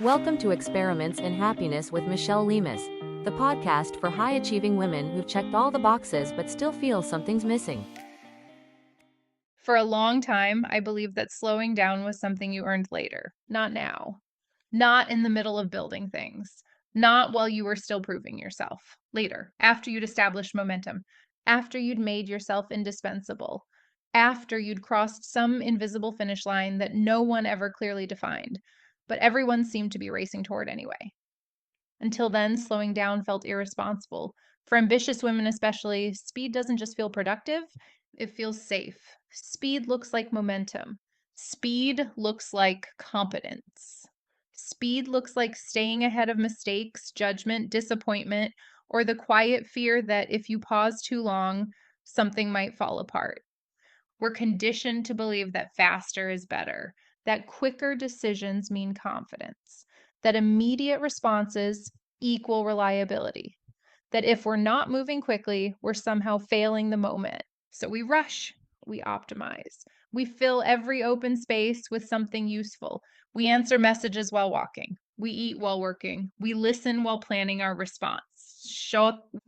Welcome to Experiments in Happiness with Michelle Lemus, the podcast for high-achieving women who've checked all the boxes but still feel something's missing. For a long time, I believed that slowing down was something you earned later, not now. Not in the middle of building things. Not while you were still proving yourself. Later, after you'd established momentum, after you'd made yourself indispensable, after you'd crossed some invisible finish line that no one ever clearly defined, but everyone seemed to be racing toward anyway. Until then, slowing down felt irresponsible. For ambitious women, especially, speed doesn't just feel productive, it feels safe. Speed looks like momentum. Speed looks like competence. Speed looks like staying ahead of mistakes, judgment, disappointment, or the quiet fear that if you pause too long, something might fall apart. We're conditioned to believe that faster is better, that quicker decisions mean confidence, that immediate responses equal reliability, that if we're not moving quickly, we're somehow failing the moment. So we rush, we optimize, we fill every open space with something useful. We answer messages while walking, we eat while working, we listen while planning our response.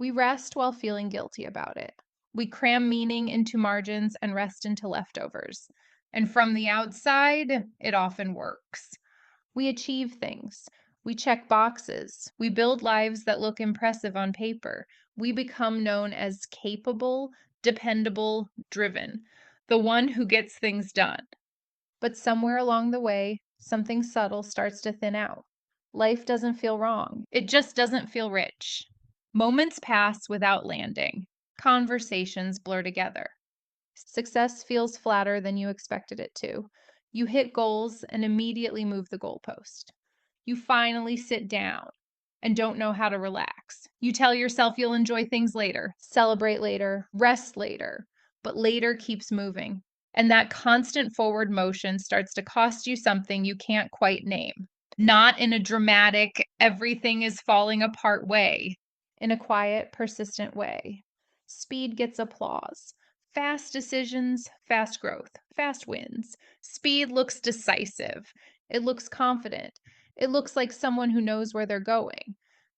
We rest while feeling guilty about it. We cram meaning into margins and rest into leftovers. And from the outside, it often works. We achieve things. We check boxes. We build lives that look impressive on paper. We become known as capable, dependable, driven, the one who gets things done. But somewhere along the way, something subtle starts to thin out. Life doesn't feel wrong. It just doesn't feel rich. Moments pass without landing. Conversations blur together. Success feels flatter than you expected it to. You hit goals and immediately move the goalpost. You finally sit down and don't know how to relax. You tell yourself you'll enjoy things later, celebrate later, rest later, but later keeps moving. And that constant forward motion starts to cost you something you can't quite name. Not in a dramatic, everything is falling apart way, in a quiet, persistent way. Speed gets applause. Fast decisions, fast growth, fast wins. Speed looks decisive. It looks confident. It looks like someone who knows where they're going.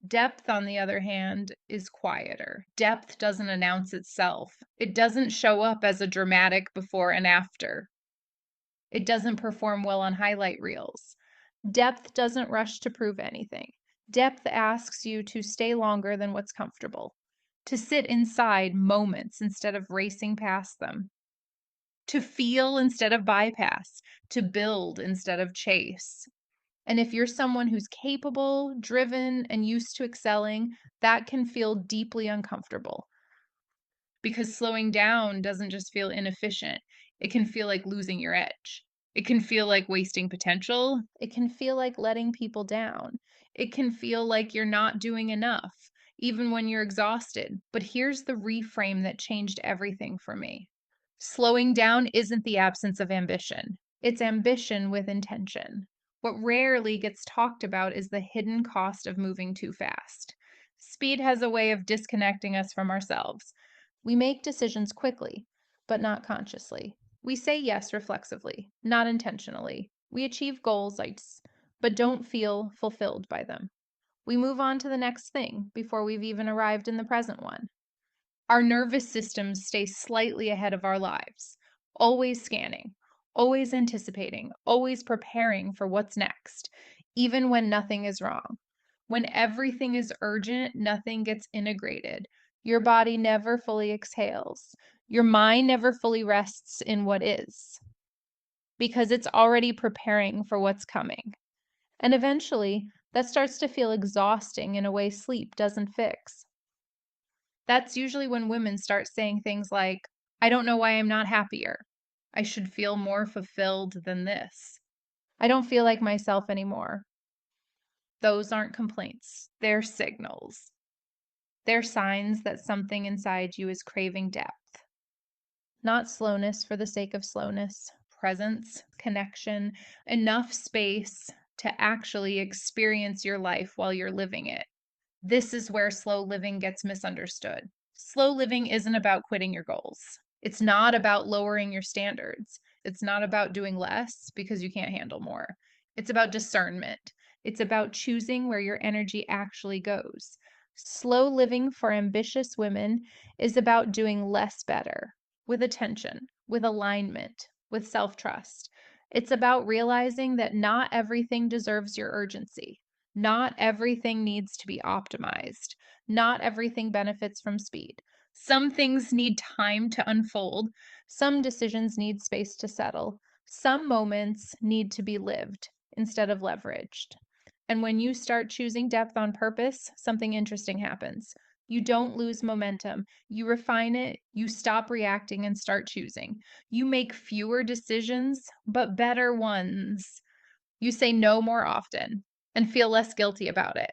Depth, on the other hand, is quieter. Depth doesn't announce itself. It doesn't show up as a dramatic before and after. It doesn't perform well on highlight reels. Depth doesn't rush to prove anything. Depth asks you to stay longer than what's comfortable, to sit inside moments instead of racing past them, to feel instead of bypass, to build instead of chase. And if you're someone who's capable, driven, and used to excelling, that can feel deeply uncomfortable because slowing down doesn't just feel inefficient, it can feel like losing your edge. It can feel like wasting potential. It can feel like letting people down. It can feel like you're not doing enough, even when you're exhausted. But here's the reframe that changed everything for me. Slowing down isn't the absence of ambition, it's ambition with intention. What rarely gets talked about is the hidden cost of moving too fast. Speed has a way of disconnecting us from ourselves. We make decisions quickly, but not consciously. We say yes reflexively, not intentionally. We achieve goals, but don't feel fulfilled by them. We move on to the next thing before we've even arrived in the present one. Our nervous systems stay slightly ahead of our lives, always scanning, always anticipating, always preparing for what's next, even when nothing is wrong. When everything is urgent, nothing gets integrated. Your body never fully exhales. Your mind never fully rests in what is because it's already preparing for what's coming. And eventually, that starts to feel exhausting in a way sleep doesn't fix. That's usually when women start saying things like, I don't know why I'm not happier. I should feel more fulfilled than this. I don't feel like myself anymore. Those aren't complaints, they're signals. They're signs that something inside you is craving depth. Not slowness for the sake of slowness, presence, connection, enough space to actually experience your life while you're living it. This is where slow living gets misunderstood. Slow living isn't about quitting your goals. It's not about lowering your standards. It's not about doing less because you can't handle more. It's about discernment. It's about choosing where your energy actually goes. Slow living for ambitious women is about doing less better, with attention, with alignment, with self trust. It's about realizing that not everything deserves your urgency. Not everything needs to be optimized. Not everything benefits from speed. Some things need time to unfold. Some decisions need space to settle. Some moments need to be lived instead of leveraged. And when you start choosing depth on purpose, something interesting happens. You don't lose momentum. You refine it. You stop reacting and start choosing. You make fewer decisions, but better ones. You say no more often and feel less guilty about it.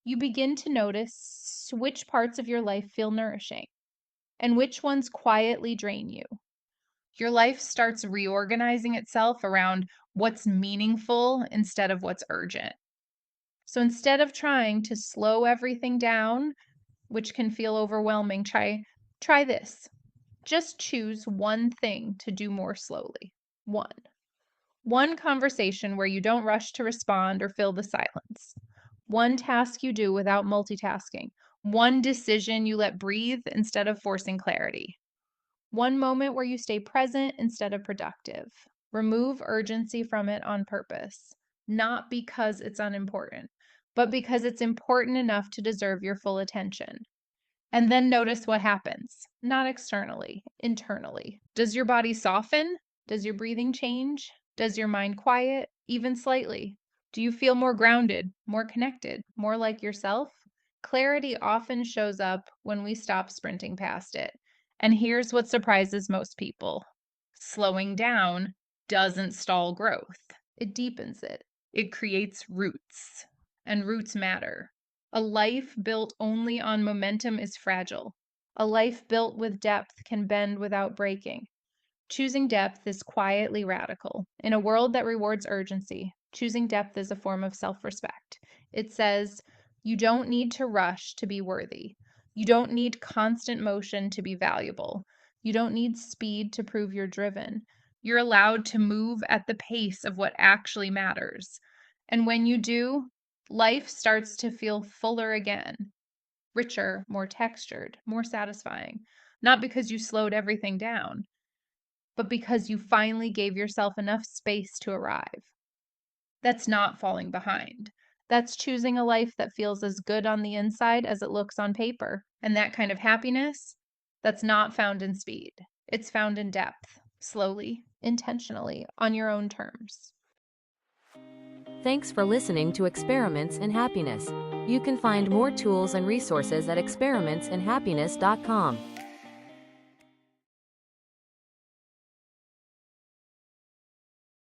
You begin to notice which parts of your life feel nourishing and which ones quietly drain you. Your life starts reorganizing itself around what's meaningful instead of what's urgent. So instead of trying to slow everything down, which can feel overwhelming, try this. Just choose one thing to do more slowly. One. One conversation where you don't rush to respond or fill the silence. One task you do without multitasking. One decision you let breathe instead of forcing clarity. One moment where you stay present instead of productive. Remove urgency from it on purpose, not because it's unimportant, but because it's important enough to deserve your full attention. And then notice what happens, not externally, internally. Does your body soften? Does your breathing change? Does your mind quiet, even slightly? Do you feel more grounded, more connected, more like yourself? Clarity often shows up when we stop sprinting past it. And here's what surprises most people: slowing down doesn't stall growth, it deepens it. It creates roots, and roots matter. A life built only on momentum is fragile. A life built with depth can bend without breaking. Choosing depth is quietly radical. In a world that rewards urgency, choosing depth is a form of self respect. It says, you don't need to rush to be worthy. You don't need constant motion to be valuable. You don't need speed to prove you're driven. You're allowed to move at the pace of what actually matters. And when you do, life starts to feel fuller again, richer, more textured, more satisfying. Not because you slowed everything down, but because you finally gave yourself enough space to arrive. That's not falling behind. That's choosing a life that feels as good on the inside as it looks on paper. And that kind of happiness, that's not found in speed. It's found in depth, slowly, intentionally, on your own terms. Thanks for listening to Experiments in Happiness. You can find more tools and resources at experimentsinhappiness.com.